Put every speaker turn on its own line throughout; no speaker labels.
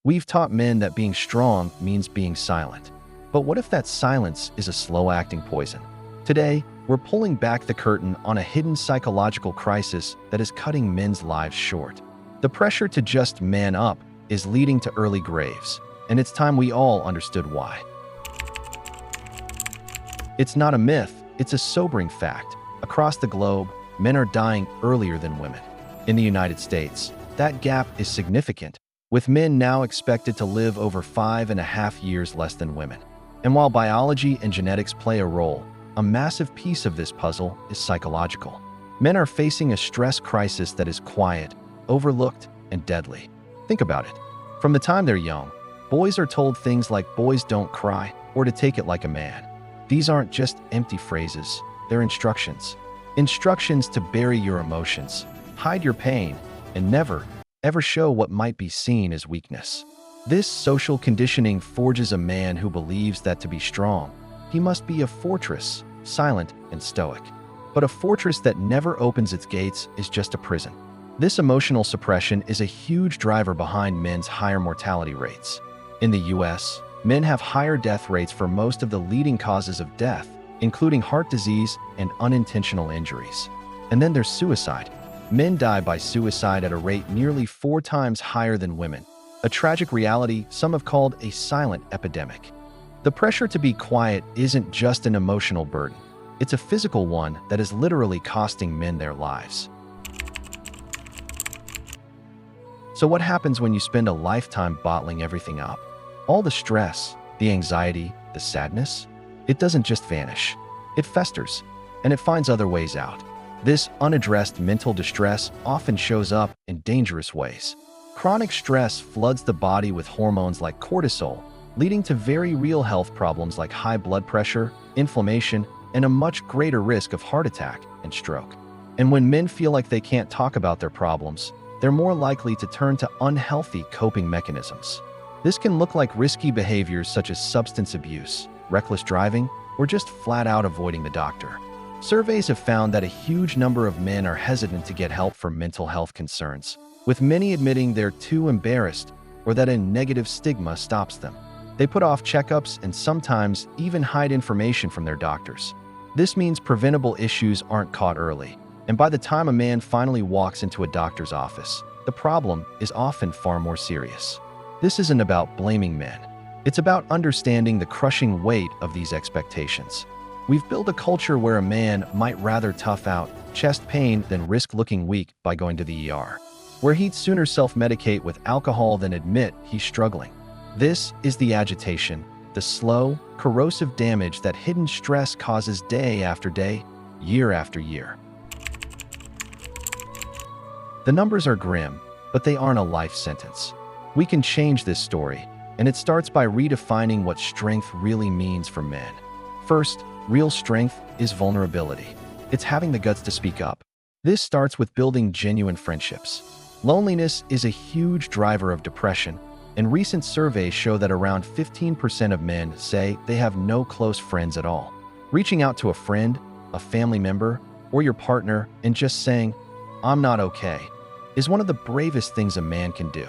We've taught men that being strong means being silent. But what if that silence is a slow-acting poison? Today, we're pulling back the curtain on a hidden psychological crisis that is cutting men's lives short. The pressure to just man up is leading to early graves, and it's time we all understood why. It's not a myth, it's a sobering fact. Across the globe, men are dying earlier than women. In the United States, that gap is significant, with men now expected to live over 5.5 years less than women. And while biology and genetics play a role, a massive piece of this puzzle is psychological. Men are facing a stress crisis that is quiet, overlooked, and deadly. Think about it. From the time they're young, boys are told things like "boys don't cry" or to take it like a man. These aren't just empty phrases, they're instructions. Instructions to bury your emotions, hide your pain, and never, ever show what might be seen as weakness. This social conditioning forges a man who believes that to be strong, he must be a fortress, silent and stoic. But a fortress that never opens its gates is just a prison. This emotional suppression is a huge driver behind men's higher mortality rates. In the US, men have higher death rates for most of the leading causes of death, including heart disease and unintentional injuries. And then there's suicide. Men die by suicide at a rate nearly 4 times higher than women, a tragic reality some have called a silent epidemic. The pressure to be quiet isn't just an emotional burden. It's a physical one that is literally costing men their lives. So what happens when you spend a lifetime bottling everything up? All the stress, the anxiety, the sadness? It doesn't just vanish. It festers, and it finds other ways out. This unaddressed mental distress often shows up in dangerous ways. Chronic stress floods the body with hormones like cortisol, leading to very real health problems like high blood pressure, inflammation, and a much greater risk of heart attack and stroke. And when men feel like they can't talk about their problems, they're more likely to turn to unhealthy coping mechanisms. This can look like risky behaviors such as substance abuse, reckless driving, or just flat-out avoiding the doctor. Surveys have found that a huge number of men are hesitant to get help for mental health concerns, with many admitting they're too embarrassed or that a negative stigma stops them. They put off checkups and sometimes even hide information from their doctors. This means preventable issues aren't caught early, and by the time a man finally walks into a doctor's office, the problem is often far more serious. This isn't about blaming men. It's about understanding the crushing weight of these expectations. We've built a culture where a man might rather tough out chest pain than risk looking weak by going to the ER, where he'd sooner self-medicate with alcohol than admit he's struggling. This is the agitation, the slow, corrosive damage that hidden stress causes day after day, year after year. The numbers are grim, but they aren't a life sentence. We can change this story, and it starts by redefining what strength really means for men. First, real strength is vulnerability. It's having the guts to speak up. This starts with building genuine friendships. Loneliness is a huge driver of depression, and recent surveys show that around 15% of men say they have no close friends at all. Reaching out to a friend, a family member, or your partner and just saying, "I'm not okay," is one of the bravest things a man can do.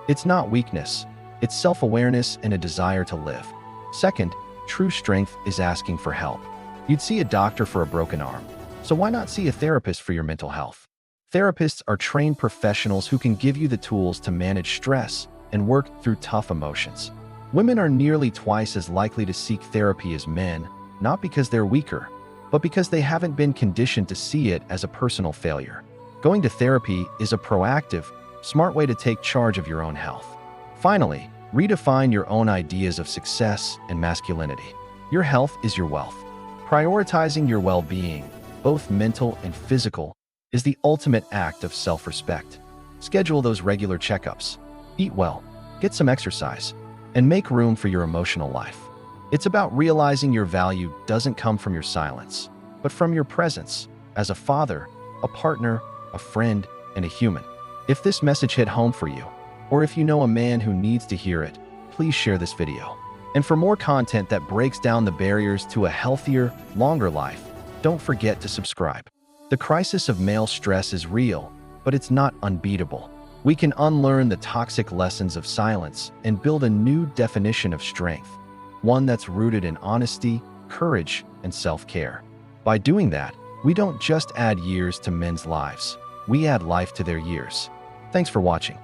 It's not weakness, it's self-awareness and a desire to live. Second, true strength is asking for help. You'd see a doctor for a broken arm, so why not see a therapist for your mental health? Therapists are trained professionals who can give you the tools to manage stress and work through tough emotions. Women are nearly twice as likely to seek therapy as men, not because they're weaker, but because they haven't been conditioned to see it as a personal failure. Going to therapy is a proactive, smart way to take charge of your own health. Finally, redefine your own ideas of success and masculinity. Your health is your wealth. Prioritizing your well-being, both mental and physical, is the ultimate act of self-respect. Schedule those regular checkups. Eat well, get some exercise, and make room for your emotional life. It's about realizing your value doesn't come from your silence, but from your presence as a father, a partner, a friend, and a human. If this message hit home for you, or if you know a man who needs to hear it, please share this video. And for more content that breaks down the barriers to a healthier, longer life, don't forget to subscribe. The crisis of male stress is real, but it's not unbeatable. We can unlearn the toxic lessons of silence and build a new definition of strength, one that's rooted in honesty, courage, and self-care. By doing that, we don't just add years to men's lives, we add life to their years. Thanks for watching.